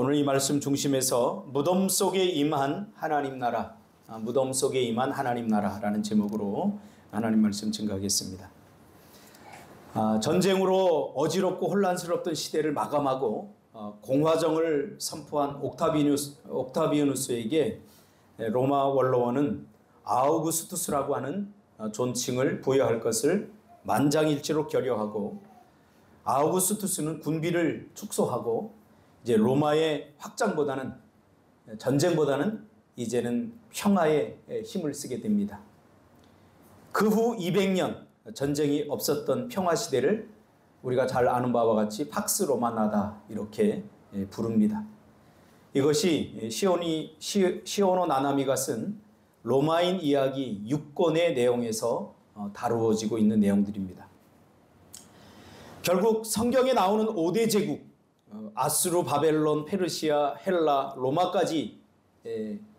오늘 이 말씀 중심에서 무덤 속에 임한 하나님 나라, 무덤 속에 임한 하나님 나라라는 제목으로 하나님 말씀 증거하겠습니다. 전쟁으로 어지럽고 혼란스럽던 시대를 마감하고 공화정을 선포한 옥타비아누스에게 로마 원로원은 아우구스투스라고 하는 존칭을 부여할 것을 만장일치로 결의하고, 아우구스투스는 군비를 축소하고 이제 로마의 확장보다는, 전쟁보다는 이제는 평화에 힘을 쓰게 됩니다. 그 후 200년 전쟁이 없었던 평화 시대를 우리가 잘 아는 바와 같이 팍스 로마나다 이렇게 부릅니다. 이것이 시오노 나나미가 쓴 로마인 이야기 6권의 내용에서 다루어지고 있는 내용들입니다. 결국 성경에 나오는 5대 제국, 아수르, 바벨론, 페르시아, 헬라, 로마까지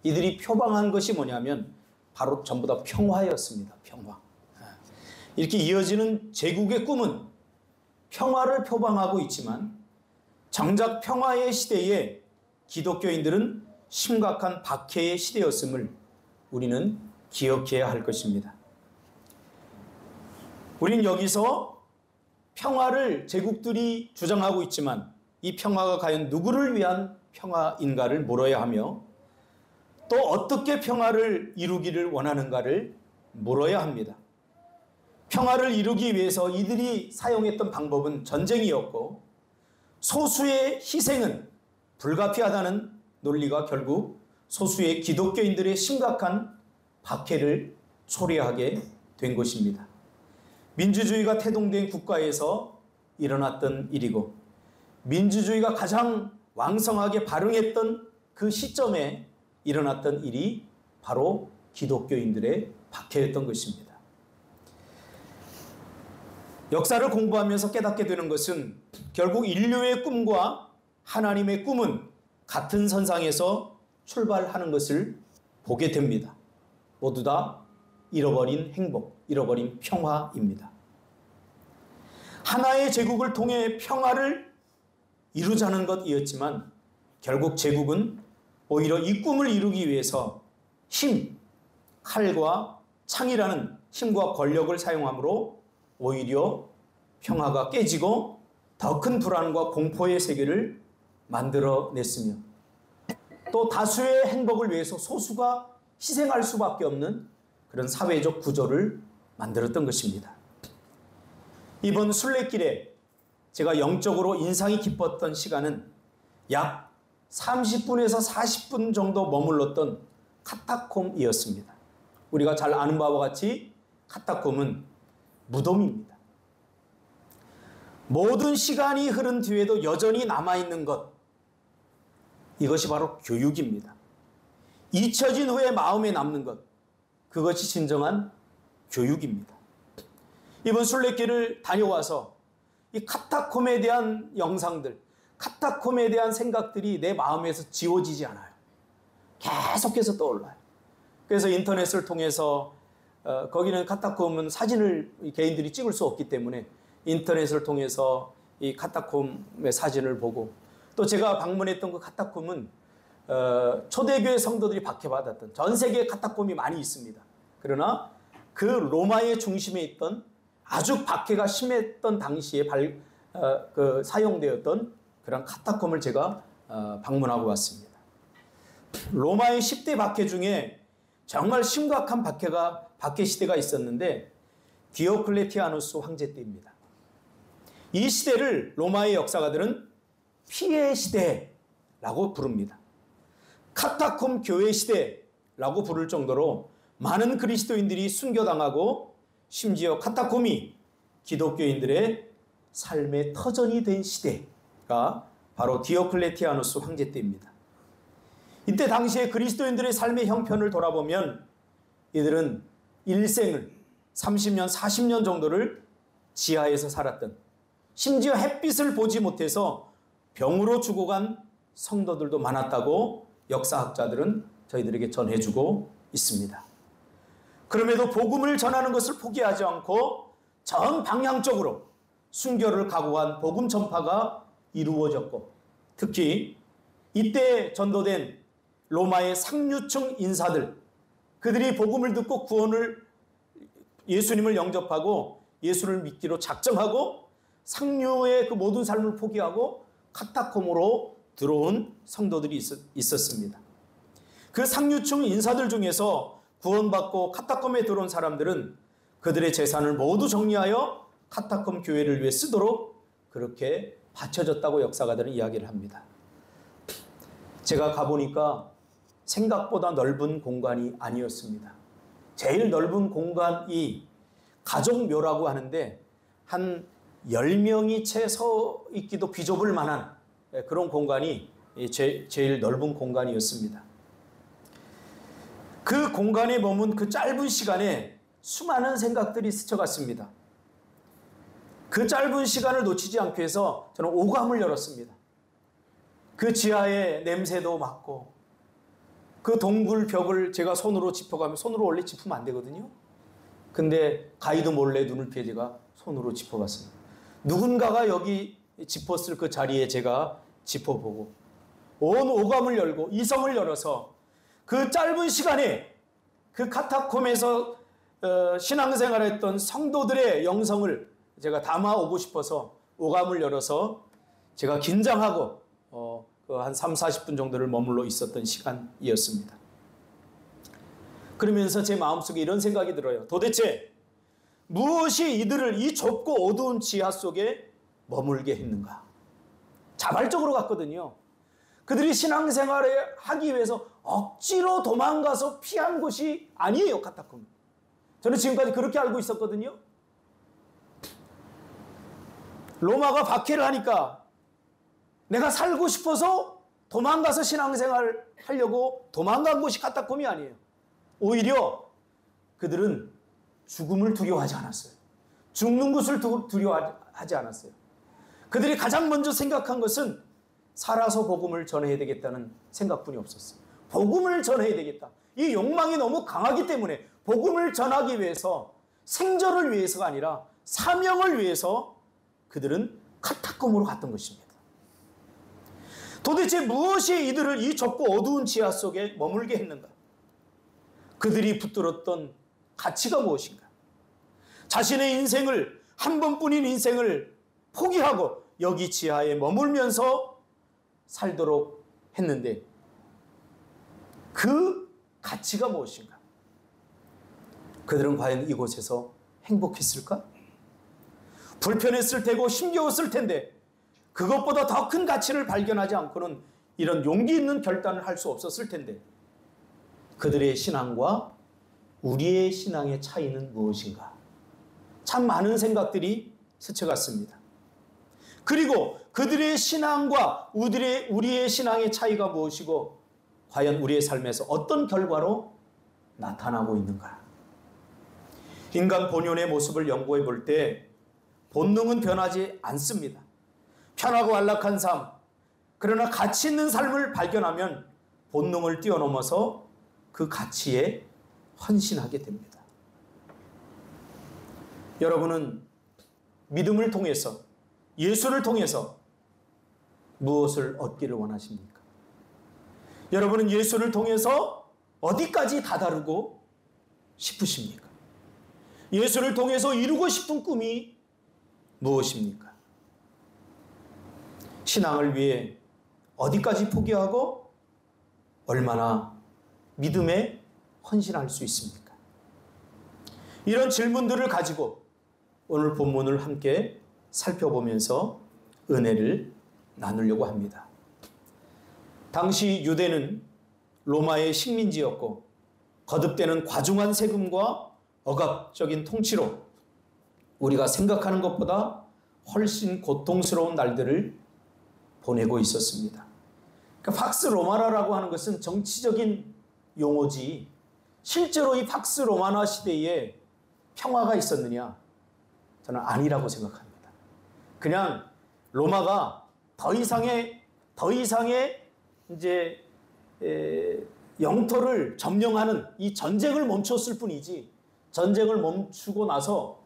이들이 표방한 것이 뭐냐면 바로 전부 다 평화였습니다. 평화. 이렇게 이어지는 제국의 꿈은 평화를 표방하고 있지만 정작 평화의 시대에 기독교인들은 심각한 박해의 시대였음을 우리는 기억해야 할 것입니다. 우린 여기서 평화를 제국들이 주장하고 있지만 이 평화가 과연 누구를 위한 평화인가를 물어야 하며, 또 어떻게 평화를 이루기를 원하는가를 물어야 합니다. 평화를 이루기 위해서 이들이 사용했던 방법은 전쟁이었고, 소수의 희생은 불가피하다는 논리가 결국 소수의 기독교인들의 심각한 박해를 초래하게 된 것입니다. 민주주의가 태동된 국가에서 일어났던 일이고, 민주주의가 가장 왕성하게 발흥했던 그 시점에 일어났던 일이 바로 기독교인들의 박해였던 것입니다. 역사를 공부하면서 깨닫게 되는 것은 결국 인류의 꿈과 하나님의 꿈은 같은 선상에서 출발하는 것을 보게 됩니다. 모두 다 잃어버린 행복, 잃어버린 평화입니다. 하나의 제국을 통해 평화를 이루자는 것이었지만 결국 제국은 오히려 이 꿈을 이루기 위해서 힘, 칼과 창이라는 힘과 권력을 사용함으로 오히려 평화가 깨지고 더 큰 불안과 공포의 세계를 만들어냈으며, 또 다수의 행복을 위해서 소수가 희생할 수밖에 없는 그런 사회적 구조를 만들었던 것입니다. 이번 순례길에 제가 영적으로 인상이 깊었던 시간은 약 30분에서 40분 정도 머물렀던 카타콤이었습니다. 우리가 잘 아는 바와 같이 카타콤은 무덤입니다. 모든 시간이 흐른 뒤에도 여전히 남아있는 것, 이것이 바로 교육입니다. 잊혀진 후에 마음에 남는 것, 그것이 진정한 교육입니다. 이번 순례길을 다녀와서 이 카타콤에 대한 영상들, 카타콤에 대한 생각들이 내 마음에서 지워지지 않아요. 계속해서 떠올라요. 그래서 인터넷을 통해서 거기는 카타콤은 사진을 개인들이 찍을 수 없기 때문에 인터넷을 통해서 이 카타콤의 사진을 보고, 또 제가 방문했던 그 카타콤은 초대교회 성도들이 박해받았던, 전 세계에 카타콤이 많이 있습니다. 그러나 그 로마의 중심에 있던 아주 박해가 심했던 당시에 사용되었던 그런 카타콤을 제가 방문하고 왔습니다. 로마의 10대 박해 중에 정말 심각한 박해 시대가 있었는데 디오클레티아누스 황제 때입니다. 이 시대를 로마의 역사가들은 피해 시대라고 부릅니다. 카타콤 교회 시대라고 부를 정도로 많은 그리스도인들이 순교당하고, 심지어 카타콤이 기독교인들의 삶의 터전이 된 시대가 바로 디오클레티아누스 황제 때입니다. 이때 당시에 그리스도인들의 삶의 형편을 돌아보면 이들은 일생을 30년, 40년 정도를 지하에서 살았던, 심지어 햇빛을 보지 못해서 병으로 죽어간 성도들도 많았다고 역사학자들은 저희들에게 전해주고 있습니다. 그럼에도 복음을 전하는 것을 포기하지 않고 전 방향적으로 순교를 각오한 복음 전파가 이루어졌고, 특히 이때 전도된 로마의 상류층 인사들, 그들이 복음을 듣고 예수님을 영접하고 예수를 믿기로 작정하고 상류의 그 모든 삶을 포기하고 카타콤으로 들어온 성도들이 있었습니다. 그 상류층 인사들 중에서 구원받고 카타콤에 들어온 사람들은 그들의 재산을 모두 정리하여 카타콤 교회를 위해 쓰도록 그렇게 바쳐졌다고 역사가들은 이야기를 합니다. 제가 가보니까 생각보다 넓은 공간이 아니었습니다. 제일 넓은 공간이 가족묘라고 하는데 한 10명이 채 서 있기도 비좁을 만한 그런 공간이 제일 넓은 공간이었습니다. 그 공간에 머문 그 짧은 시간에 수많은 생각들이 스쳐갔습니다. 그 짧은 시간을 놓치지 않기 위해서 저는 오감을 열었습니다. 그 지하에 냄새도 맡고 그 동굴 벽을 제가 손으로 짚어가면, 손으로 원래 짚으면 안 되거든요. 근데 가이드 몰래 눈을 피해 제가 손으로 짚어봤습니다. 누군가가 여기 짚었을 그 자리에 제가 짚어보고 온 오감을 열고 이성을 열어서 그 짧은 시간에 그 카타콤에서 신앙생활했던 성도들의 영성을 제가 담아오고 싶어서 오감을 열어서 제가 긴장하고 한 3, 40분 정도를 머물러 있었던 시간이었습니다. 그러면서 제 마음속에 이런 생각이 들어요. 도대체 무엇이 이들을 이 좁고 어두운 지하 속에 머물게 했는가? 자발적으로 갔거든요. 그들이 신앙생활을 하기 위해서 억지로 도망가서 피한 곳이 아니에요, 카타콤. 저는 지금까지 그렇게 알고 있었거든요. 로마가 박해를 하니까 내가 살고 싶어서 도망가서 신앙생활을 하려고 도망간 곳이 카타콤이 아니에요. 오히려 그들은 죽음을 두려워하지 않았어요. 죽는 것을 두려워하지 않았어요. 그들이 가장 먼저 생각한 것은 살아서 복음을 전해야 되겠다는 생각뿐이 없었어요. 복음을 전해야 되겠다. 이 욕망이 너무 강하기 때문에 복음을 전하기 위해서, 생존을 위해서가 아니라 사명을 위해서 그들은 카타콤으로 갔던 것입니다. 도대체 무엇이 이들을 이 좁고 어두운 지하 속에 머물게 했는가? 그들이 붙들었던 가치가 무엇인가? 자신의 인생을, 한 번뿐인 인생을 포기하고 여기 지하에 머물면서 살도록 했는데 그 가치가 무엇인가? 그들은 과연 이곳에서 행복했을까? 불편했을 테고 힘겨웠을 텐데 그것보다 더 큰 가치를 발견하지 않고는 이런 용기 있는 결단을 할 수 없었을 텐데 그들의 신앙과 우리의 신앙의 차이는 무엇인가? 참 많은 생각들이 스쳐갔습니다. 그리고 그들의 신앙과 우리의 신앙의 차이가 무엇이고 과연 우리의 삶에서 어떤 결과로 나타나고 있는가? 인간 본연의 모습을 연구해 볼 때 본능은 변하지 않습니다. 편하고 안락한 삶, 그러나 가치 있는 삶을 발견하면 본능을 뛰어넘어서 그 가치에 헌신하게 됩니다. 여러분은 믿음을 통해서, 예수를 통해서 무엇을 얻기를 원하십니까? 여러분은 예수를 통해서 어디까지 다다르고 싶으십니까? 예수를 통해서 이루고 싶은 꿈이 무엇입니까? 신앙을 위해 어디까지 포기하고 얼마나 믿음에 헌신할 수 있습니까? 이런 질문들을 가지고 오늘 본문을 함께 살펴보면서 은혜를 나누려고 합니다. 당시 유대는 로마의 식민지였고 거듭되는 과중한 세금과 억압적인 통치로 우리가 생각하는 것보다 훨씬 고통스러운 날들을 보내고 있었습니다. 그러니까 팍스 로마나라고 하는 것은 정치적인 용어지 실제로 이 팍스 로마나 시대에 평화가 있었느냐? 저는 아니라고 생각합니다. 그냥 로마가 더 이상의 이제 영토를 점령하는 이 전쟁을 멈췄을 뿐이지 전쟁을 멈추고 나서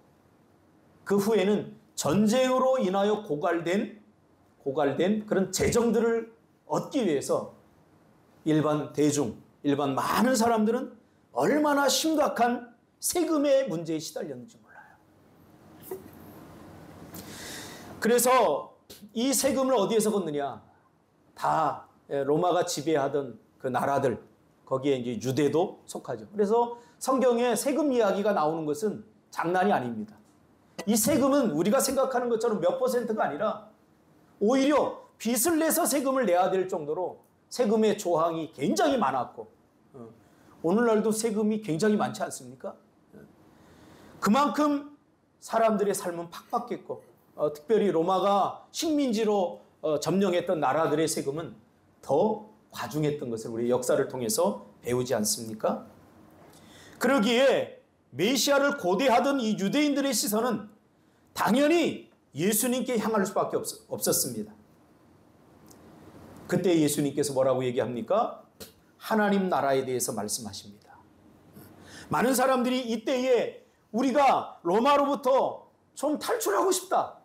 그 후에는 전쟁으로 인하여 고갈된 그런 재정들을 얻기 위해서 일반 대중, 일반 많은 사람들은 얼마나 심각한 세금의 문제에 시달렸는지 몰라요. 그래서 이 세금을 어디에서 걷느냐? 다 로마가 지배하던 그 나라들, 거기에 이제 유대도 속하죠. 그래서 성경에 세금 이야기가 나오는 것은 장난이 아닙니다. 이 세금은 우리가 생각하는 것처럼 몇 퍼센트가 아니라 오히려 빚을 내서 세금을 내야 될 정도로 세금의 조항이 굉장히 많았고, 오늘날도 세금이 굉장히 많지 않습니까? 그만큼 사람들의 삶은 팍팍했고, 특별히 로마가 식민지로 점령했던 나라들의 세금은 더 과중했던 것을 우리 역사를 통해서 배우지 않습니까? 그러기에 메시아를 고대하던 이 유대인들의 시선은 당연히 예수님께 향할 수밖에 없었습니다. 그때 예수님께서 뭐라고 얘기합니까? 하나님 나라에 대해서 말씀하십니다. 많은 사람들이 이때에 우리가 로마로부터 좀 탈출하고 싶다.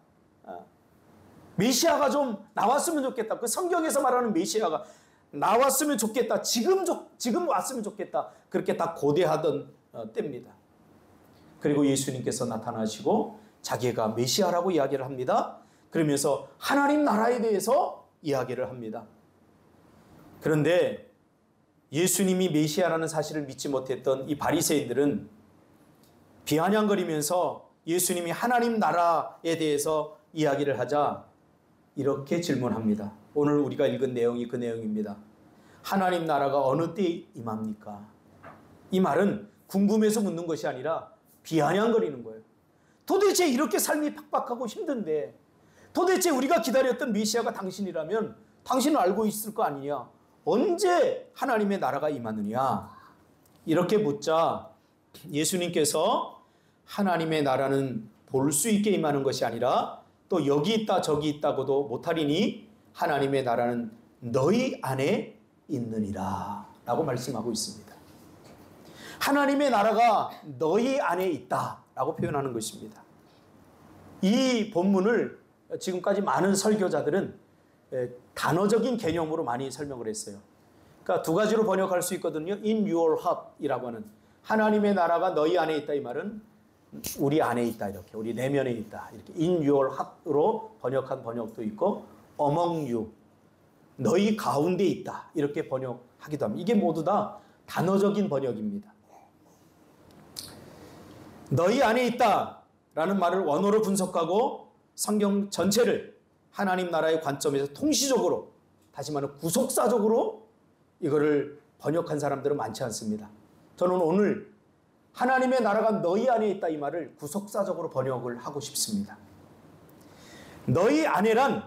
메시아가 좀 나왔으면 좋겠다. 그 성경에서 말하는 메시아가 나왔으면 좋겠다. 지금 왔으면 좋겠다. 그렇게 다 고대하던 때입니다. 그리고 예수님께서 나타나시고 자기가 메시아라고 이야기를 합니다. 그러면서 하나님 나라에 대해서 이야기를 합니다. 그런데 예수님이 메시아라는 사실을 믿지 못했던 이 바리새인들은 비아냥거리면서 예수님이 하나님 나라에 대해서 이야기를 하자 이렇게 질문합니다. 오늘 우리가 읽은 내용이 그 내용입니다. 하나님 나라가 어느 때에 임합니까? 이 말은 궁금해서 묻는 것이 아니라 비아냥거리는 거예요. 도대체 이렇게 삶이 팍팍하고 힘든데 도대체 우리가 기다렸던 메시아가 당신이라면 당신은 알고 있을 거 아니냐? 언제 하나님의 나라가 임하느냐? 이렇게 묻자 예수님께서 하나님의 나라는 볼 수 있게 임하는 것이 아니라 또 여기 있다 저기 있다고도 못하리니 하나님의 나라는 너희 안에 있느니라 라고 말씀하고 있습니다. 하나님의 나라가 너희 안에 있다 라고 표현하는 것입니다. 이 본문을 지금까지 많은 설교자들은 단어적인 개념으로 많이 설명을 했어요. 그러니까 두 가지로 번역할 수 있거든요. In your heart이라고 하는 하나님의 나라가 너희 안에 있다 이 말은 우리 안에 있다 이렇게 우리 내면에 있다 이렇게 in your heart으로 번역한 번역도 있고 among you 너희 가운데 있다 이렇게 번역하기도 합니다. 이게 모두 다 단어적인 번역입니다. 너희 안에 있다라는 말을 원어로 분석하고 성경 전체를 하나님 나라의 관점에서 통시적으로 다시 말하면 구속사적으로 이거를 번역한 사람들은 많지 않습니다. 저는 오늘 하나님의 나라가 너희 안에 있다 이 말을 구속사적으로 번역을 하고 싶습니다. 너희 안에란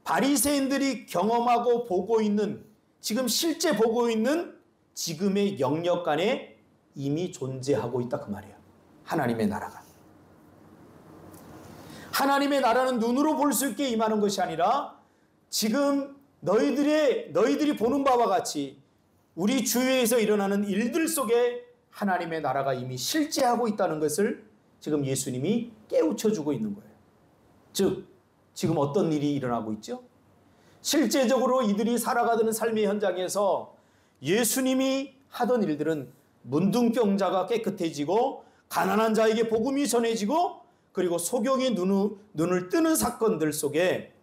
바리새인들이 경험하고 보고 있는 지금 실제 보고 있는 지금의 영역 안에 이미 존재하고 있다 그 말이에요. 하나님의 나라가. 하나님의 나라는 눈으로 볼 수 있게 임하는 것이 아니라 지금 너희들이 보는 바와 같이 우리 주위에서 일어나는 일들 속에 하나님의 나라가 이미 실제하고 있다는 것을 지금 예수님이 깨우쳐주고 있는 거예요. 즉 지금 어떤 일이 일어나고 있죠? 실제적으로 이들이 살아가는 삶의 현장에서 예수님이 하던 일들은 문둥병자가 깨끗해지고 가난한 자에게 복음이 전해지고 그리고 소경의 눈을 뜨는 사건들 속에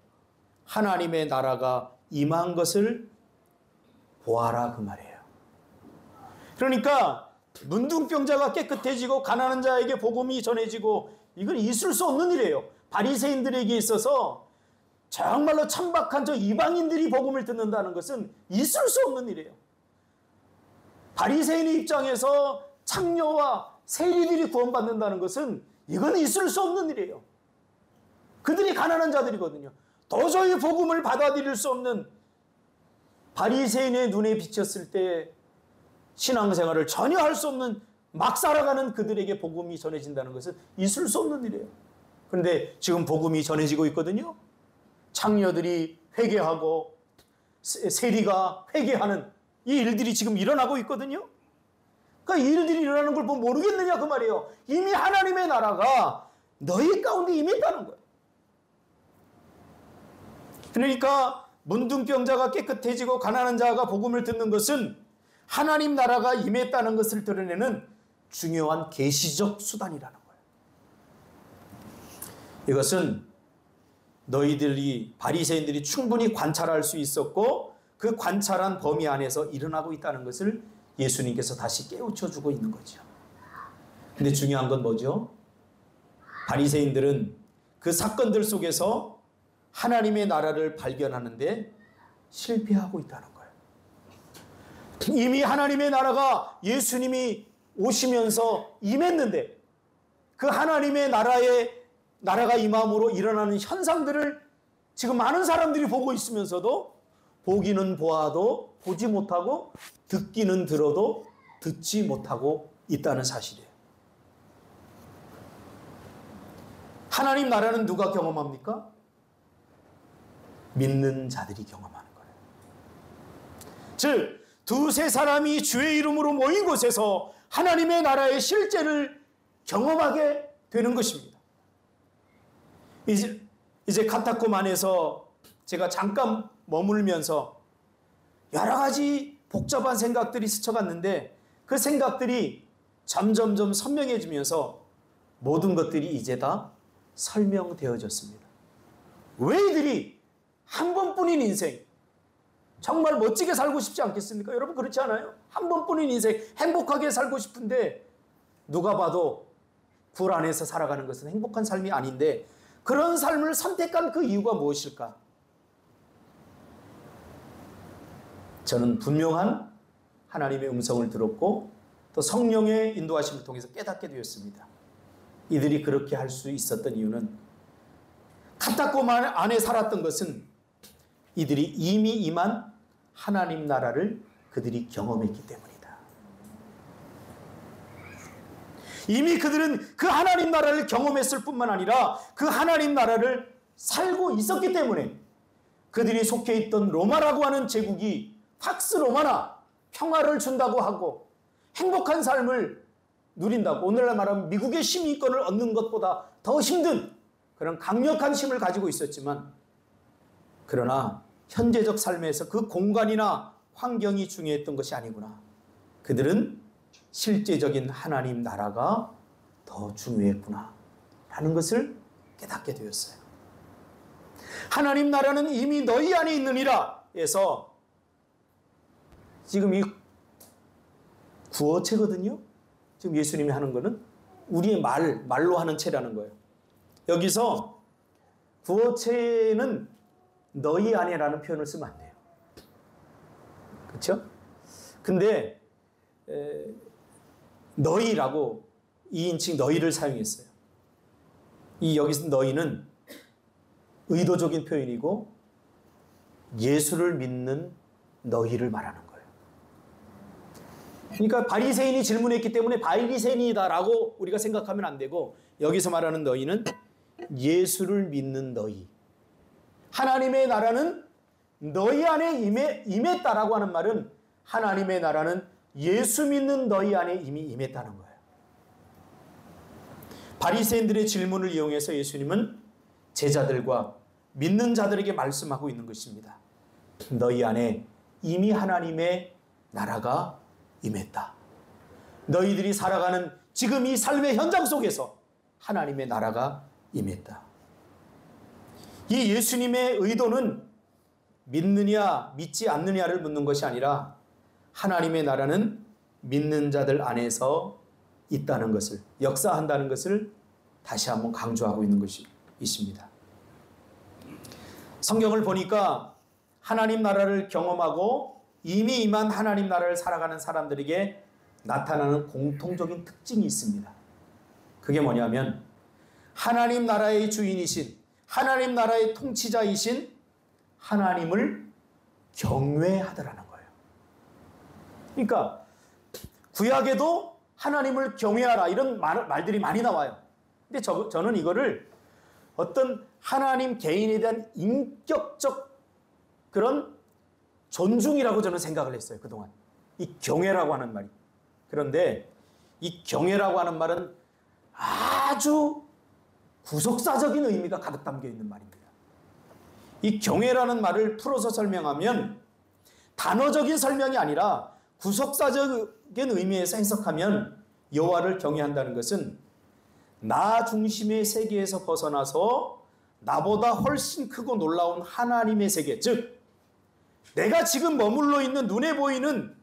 하나님의 나라가 임한 것을 보아라 그 말이에요. 그러니까 문둥병자가 깨끗해지고 가난한 자에게 복음이 전해지고 이건 있을 수 없는 일이에요. 바리새인들에게 있어서 정말로 천박한 저 이방인들이 복음을 듣는다는 것은 있을 수 없는 일이에요. 바리새인의 입장에서 창녀와 세리들이 구원받는다는 것은 이건 있을 수 없는 일이에요. 그들이 가난한 자들이거든요. 도저히 복음을 받아들일 수 없는 바리새인의 눈에 비쳤을 때 신앙생활을 전혀 할 수 없는 막 살아가는 그들에게 복음이 전해진다는 것은 있을 수 없는 일이에요. 그런데 지금 복음이 전해지고 있거든요. 창녀들이 회개하고 세리가 회개하는 이 일들이 지금 일어나고 있거든요. 그러니까 이 일들이 일어나는 걸 보면 모르겠느냐 그 말이에요. 이미 하나님의 나라가 너희 가운데 이미 있다는 거예요. 그러니까 문둥병자가 깨끗해지고 가난한 자가 복음을 듣는 것은 하나님 나라가 임했다는 것을 드러내는 중요한 계시적 수단이라는 거예요. 이것은 너희들이 바리새인들이 충분히 관찰할 수 있었고 그 관찰한 범위 안에서 일어나고 있다는 것을 예수님께서 다시 깨우쳐주고 있는 거죠. 근데 중요한 건 뭐죠? 바리새인들은 그 사건들 속에서 하나님의 나라를 발견하는데 실패하고 있다는 거예요. 이미 하나님의 나라가 예수님이 오시면서 임했는데 그 하나님의 나라가 임함으로 일어나는 현상들을 지금 많은 사람들이 보고 있으면서도 보기는 보아도 보지 못하고 듣기는 들어도 듣지 못하고 있다는 사실이에요. 하나님 나라는 누가 경험합니까? 믿는 자들이 경험하는 거예요. 즉, 두세 사람이 주의 이름으로 모인 곳에서 하나님의 나라의 실제를 경험하게 되는 것입니다. 이제 카타콤 안에서 제가 잠깐 머물면서 여러 가지 복잡한 생각들이 스쳐갔는데 그 생각들이 점점점 선명해지면서 모든 것들이 이제 다 설명되어졌습니다. 왜 이들이 한 번뿐인 인생, 정말 멋지게 살고 싶지 않겠습니까? 여러분 그렇지 않아요? 한 번뿐인 인생, 행복하게 살고 싶은데 누가 봐도 굴 안에서 살아가는 것은 행복한 삶이 아닌데 그런 삶을 선택한 그 이유가 무엇일까? 저는 분명한 하나님의 음성을 들었고 또 성령의 인도하심을 통해서 깨닫게 되었습니다. 이들이 그렇게 할 수 있었던 이유는 카타콤 안에 살았던 것은 이들이 이미 임한 하나님 나라를 그들이 경험했기 때문이다. 이미 그들은 그 하나님 나라를 경험했을 뿐만 아니라 그 하나님 나라를 살고 있었기 때문에 그들이 속해 있던 로마라고 하는 제국이 팍스 로마나 평화를 준다고 하고 행복한 삶을 누린다고, 오늘날 말하면 미국의 시민권을 얻는 것보다 더 힘든 그런 강력한 힘을 가지고 있었지만, 그러나 현재적 삶에서 그 공간이나 환경이 중요했던 것이 아니구나. 그들은 실제적인 하나님 나라가 더 중요했구나 라는 것을 깨닫게 되었어요. 하나님 나라는 이미 너희 안에 있느니라 해서 지금 이 구어체거든요. 지금 예수님이 하는 거는 우리의 말로 하는 체라는 거예요. 여기서 구어체는 너희 안에라는 표현을 쓰면 안 돼요. 그렇죠? 근데 너희라고 2인칭 너희를 사용했어요. 여기서 너희는 의도적인 표현이고 예수를 믿는 너희를 말하는 거예요. 그러니까 바리새인이 질문했기 때문에 바리새인이다라고 우리가 생각하면 안 되고, 여기서 말하는 너희는 예수를 믿는 너희. 하나님의 나라는 너희 안에 임했다라고 하는 말은 하나님의 나라는 예수 믿는 너희 안에 이미 임했다는 거예요. 바리새인들의 질문을 이용해서 예수님은 제자들과 믿는 자들에게 말씀하고 있는 것입니다. 너희 안에 이미 하나님의 나라가 임했다. 너희들이 살아가는 지금 이 삶의 현장 속에서 하나님의 나라가 임했다. 이 예수님의 의도는 믿느냐 믿지 않느냐를 묻는 것이 아니라 하나님의 나라는 믿는 자들 안에서 있다는 것을, 역사한다는 것을 다시 한번 강조하고 있는 것이 있습니다. 성경을 보니까 하나님 나라를 경험하고 이미 임한 하나님 나라를 살아가는 사람들에게 나타나는 공통적인 특징이 있습니다. 그게 뭐냐면 하나님 나라의 주인이신, 하나님 나라의 통치자이신 하나님을 경외하더라는 거예요. 그러니까 구약에도 하나님을 경외하라 이런 말들이 많이 나와요. 근데 저는 이거를 어떤 하나님 개인에 대한 인격적 그런 존중이라고 저는 생각을 했어요, 그동안. 이 경외라고 하는 말이. 그런데 이 경외라고 하는 말은 아주 구속사적인 의미가 가득 담겨 있는 말입니다. 이 경외라는 말을 풀어서 설명하면 단어적인 설명이 아니라 구속사적인 의미에서 해석하면 여호와를 경외한다는 것은 나 중심의 세계에서 벗어나서 나보다 훨씬 크고 놀라운 하나님의 세계, 즉 내가 지금 머물러 있는 눈에 보이는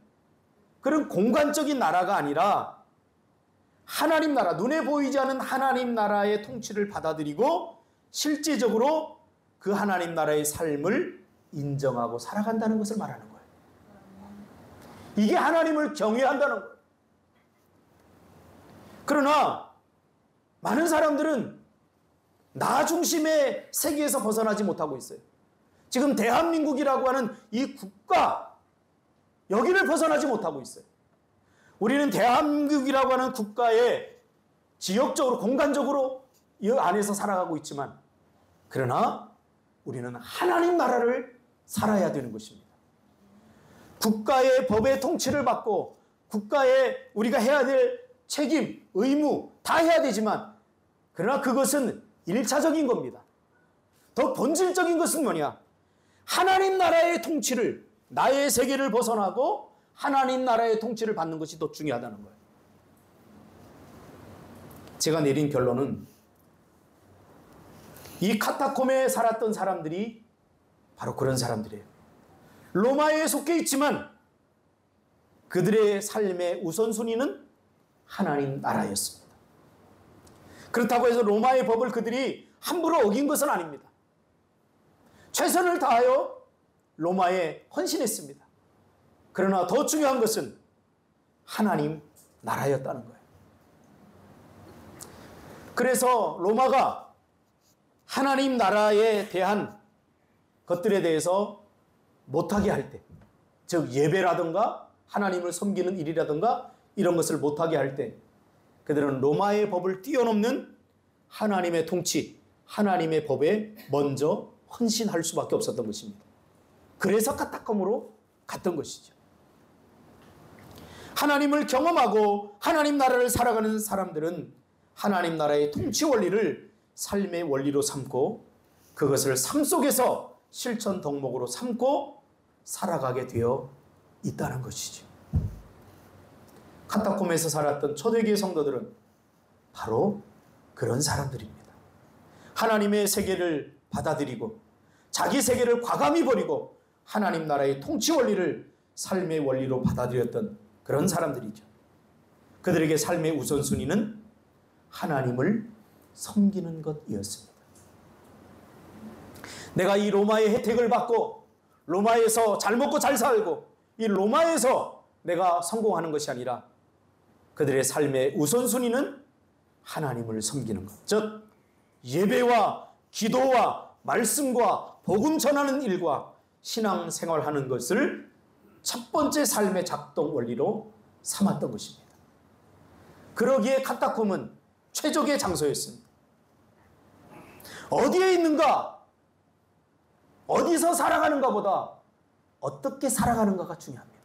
그런 공간적인 나라가 아니라 하나님 나라, 눈에 보이지 않는 하나님 나라의 통치를 받아들이고 실제적으로 그 하나님 나라의 삶을 인정하고 살아간다는 것을 말하는 거예요. 이게 하나님을 경외한다는 거예요. 그러나 많은 사람들은 나 중심의 세계에서 벗어나지 못하고 있어요. 지금 대한민국이라고 하는 이 국가, 여기를 벗어나지 못하고 있어요. 우리는 대한민국이라고 하는 국가에 지역적으로, 공간적으로 이 안에서 살아가고 있지만, 그러나 우리는 하나님 나라를 살아야 되는 것입니다. 국가의 법의 통치를 받고 국가에 우리가 해야 될 책임, 의무 다 해야 되지만, 그러나 그것은 1차적인 겁니다. 더 본질적인 것은 뭐냐? 하나님 나라의 통치를, 나의 세계를 벗어나고 하나님 나라의 통치를 받는 것이 더 중요하다는 거예요. 제가 내린 결론은 이 카타콤에 살았던 사람들이 바로 그런 사람들이에요. 로마에 속해 있지만 그들의 삶의 우선순위는 하나님 나라였습니다. 그렇다고 해서 로마의 법을 그들이 함부로 어긴 것은 아닙니다. 최선을 다하여 로마에 헌신했습니다. 그러나 더 중요한 것은 하나님 나라였다는 거예요. 그래서 로마가 하나님 나라에 대한 것들에 대해서 못하게 할 때, 즉 예배라든가 하나님을 섬기는 일이라든가 이런 것을 못하게 할 때, 그들은 로마의 법을 뛰어넘는 하나님의 통치, 하나님의 법에 먼저 헌신할 수밖에 없었던 것입니다. 그래서 카타콤으로 갔던 것이죠. 하나님을 경험하고 하나님 나라를 살아가는 사람들은 하나님 나라의 통치 원리를 삶의 원리로 삼고 그것을 삶 속에서 실천 덕목으로 삼고 살아가게 되어 있다는 것이죠. 카타콤에서 살았던 초대교회 성도들은 바로 그런 사람들입니다. 하나님의 세계를 받아들이고 자기 세계를 과감히 버리고 하나님 나라의 통치 원리를 삶의 원리로 받아들였던 그런 사람들이죠. 그들에게 삶의 우선순위는 하나님을 섬기는 것이었습니다. 내가 이 로마의 혜택을 받고 로마에서 잘 먹고 잘 살고 이 로마에서 내가 성공하는 것이 아니라 그들의 삶의 우선순위는 하나님을 섬기는 것. 즉 예배와 기도와 말씀과 복음 전하는 일과 신앙생활하는 것을 첫 번째 삶의 작동 원리로 삼았던 것입니다. 그러기에 카타콤은 최적의 장소였습니다. 어디에 있는가, 어디서 살아가는가 보다 어떻게 살아가는가가 중요합니다.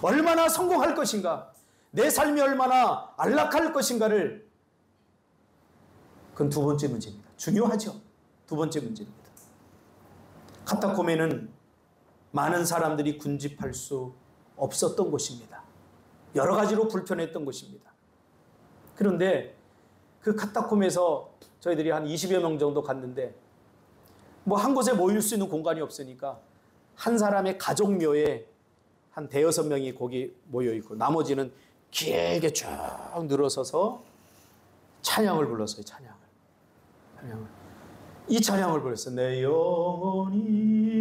얼마나 성공할 것인가, 내 삶이 얼마나 안락할 것인가를, 그건 두 번째 문제입니다. 중요하죠. 두 번째 문제입니다. 카타콤에는 많은 사람들이 군집할 수 없었던 곳입니다. 여러 가지로 불편했던 곳입니다. 그런데 그 카타콤에서 저희들이 한 20여 명 정도 갔는데 뭐 한 곳에 모일 수 있는 공간이 없으니까 한 사람의 가족묘에 한 대여섯 명이 거기 모여있고 나머지는 길게 쭉 늘어서서 찬양을 불렀어요. 찬양을. 이 찬양을 불렀어요. 내 영혼이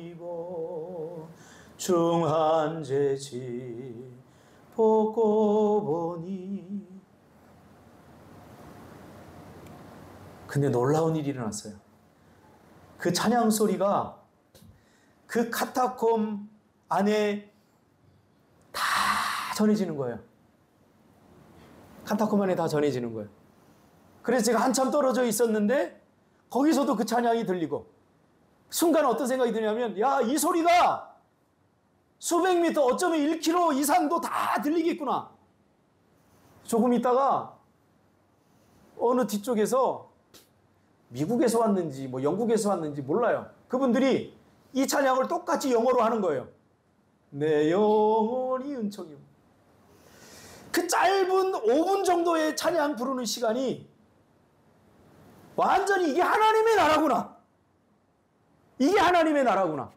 은총이고 중한 죄지 보고 보니. 근데 놀라운 일이 일어났어요. 그 찬양 소리가 그 카타콤 안에 다 전해지는 거예요. 카타콤 안에 다 전해지는 거예요. 그래서 제가 한참 떨어져 있었는데 거기서도 그 찬양이 들리고 순간 어떤 생각이 드냐면, 야, 이 소리가 수백 미터, 어쩌면 1km 이상도 다 들리겠구나. 조금 있다가 어느 뒤쪽에서 미국에서 왔는지 뭐 영국에서 왔는지 몰라요. 그분들이 이 찬양을 똑같이 영어로 하는 거예요. 내 영혼이 은총이요. 그 짧은 5분 정도의 찬양 부르는 시간이 완전히 이게 하나님의 나라구나. 이게 하나님의 나라구나.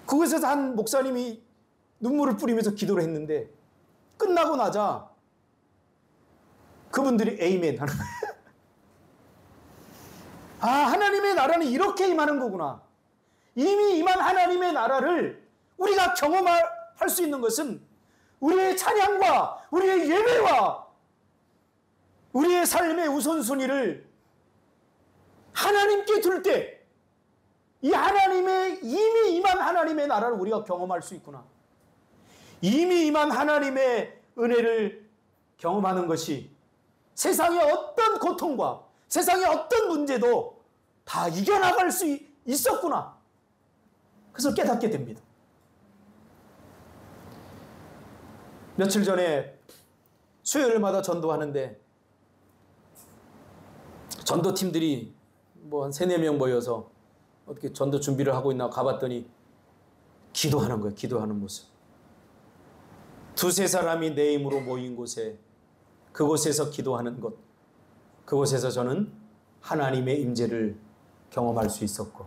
그곳에서 한 목사님이 눈물을 뿌리면서 기도를 했는데 끝나고 나자 그분들이 에이멘 하는 거예요. 아, 하나님의 나라는 이렇게 임하는 거구나. 이미 임한 하나님의 나라를 우리가 경험할 수 있는 것은 우리의 찬양과 우리의 예배와 우리의 삶의 우선순위를 하나님께 둘 때 이 하나님의 이미 임한 하나님의 나라를 우리가 경험할 수 있구나. 이미 임한 하나님의 은혜를 경험하는 것이 세상의 어떤 고통과 세상의 어떤 문제도 다 이겨나갈 수 있었구나. 그래서 깨닫게 됩니다. 며칠 전에 수요일마다 전도하는데 전도팀들이 뭐 한 3-4명 모여서 어떻게 전도 준비를 하고 있나 가봤더니 기도하는 거예요. 기도하는 모습. 2-3사람이 내 힘으로 모인 곳에 그곳에서 기도하는 것, 그곳에서 저는 하나님의 임재를 경험할 수 있었고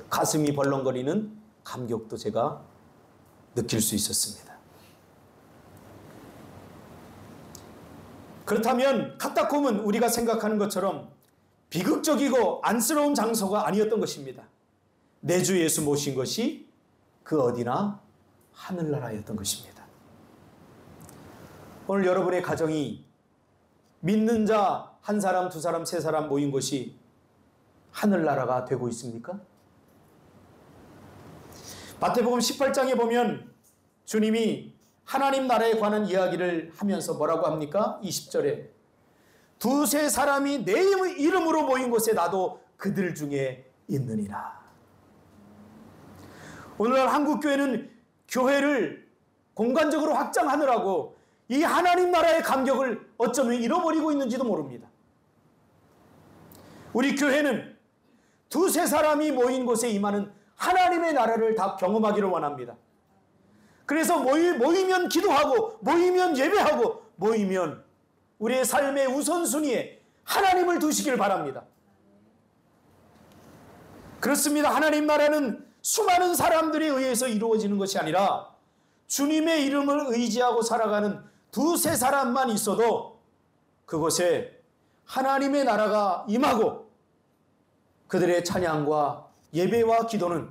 가슴이 벌렁거리는 감격도 제가 느낄 수 있었습니다. 그렇다면 카타콤은 우리가 생각하는 것처럼 비극적이고 안쓰러운 장소가 아니었던 것입니다. 내 주 예수 모신 것이 그 어디나 하늘나라였던 것입니다. 오늘 여러분의 가정이 믿는 자 1사람, 2사람, 3사람 모인 것이 하늘나라가 되고 있습니까? 마태복음 18장에 보면 주님이 하나님 나라에 관한 이야기를 하면서 뭐라고 합니까? 20절에 2-3사람이 내 이름으로 모인 곳에 나도 그들 중에 있느니라. 오늘날 한국교회는 교회를 공간적으로 확장하느라고 이 하나님 나라의 감격을 어쩌면 잃어버리고 있는지도 모릅니다. 우리 교회는 2-3사람이 모인 곳에 임하는 하나님의 나라를 다 경험하기를 원합니다. 그래서 모이면 기도하고 모이면 예배하고 모이면 우리의 삶의 우선순위에 하나님을 두시길 바랍니다. 그렇습니다. 하나님 나라는 수많은 사람들에 의해서 이루어지는 것이 아니라 주님의 이름을 의지하고 살아가는 2-3사람만 있어도 그곳에 하나님의 나라가 임하고 그들의 찬양과 예배와 기도는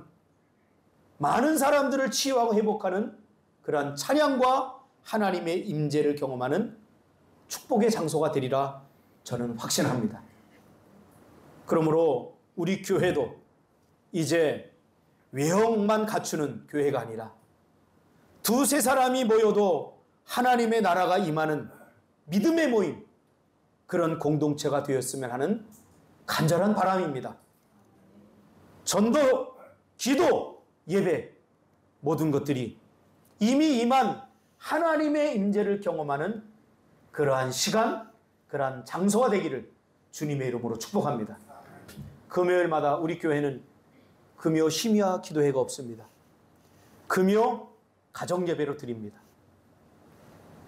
많은 사람들을 치유하고 회복하는 그러한 찬양과 하나님의 임재를 경험하는 축복의 장소가 되리라 저는 확신합니다. 그러므로 우리 교회도 이제 외형만 갖추는 교회가 아니라 2-3사람이 모여도 하나님의 나라가 임하는 믿음의 모임, 그런 공동체가 되었으면 하는 간절한 바람입니다. 전도, 기도, 예배 모든 것들이 이미 임한 하나님의 임재를 경험하는 그러한 시간, 그러한 장소가 되기를 주님의 이름으로 축복합니다. 금요일마다 우리 교회는 금요 심야 기도회가 없습니다. 금요 가정예배로 드립니다.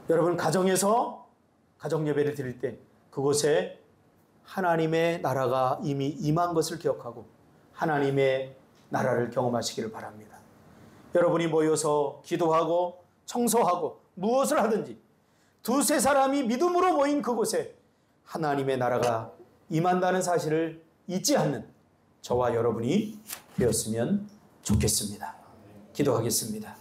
여러분 가정에서 가정예배를 드릴 때 그곳에 하나님의 나라가 이미 임한 것을 기억하고 하나님의 나라를 경험하시기를 바랍니다. 여러분이 모여서 기도하고 청소하고 무엇을 하든지 2-3사람이 믿음으로 모인 그곳에 하나님의 나라가 임한다는 사실을 잊지 않는 저와 여러분이 되었으면 좋겠습니다. 기도하겠습니다.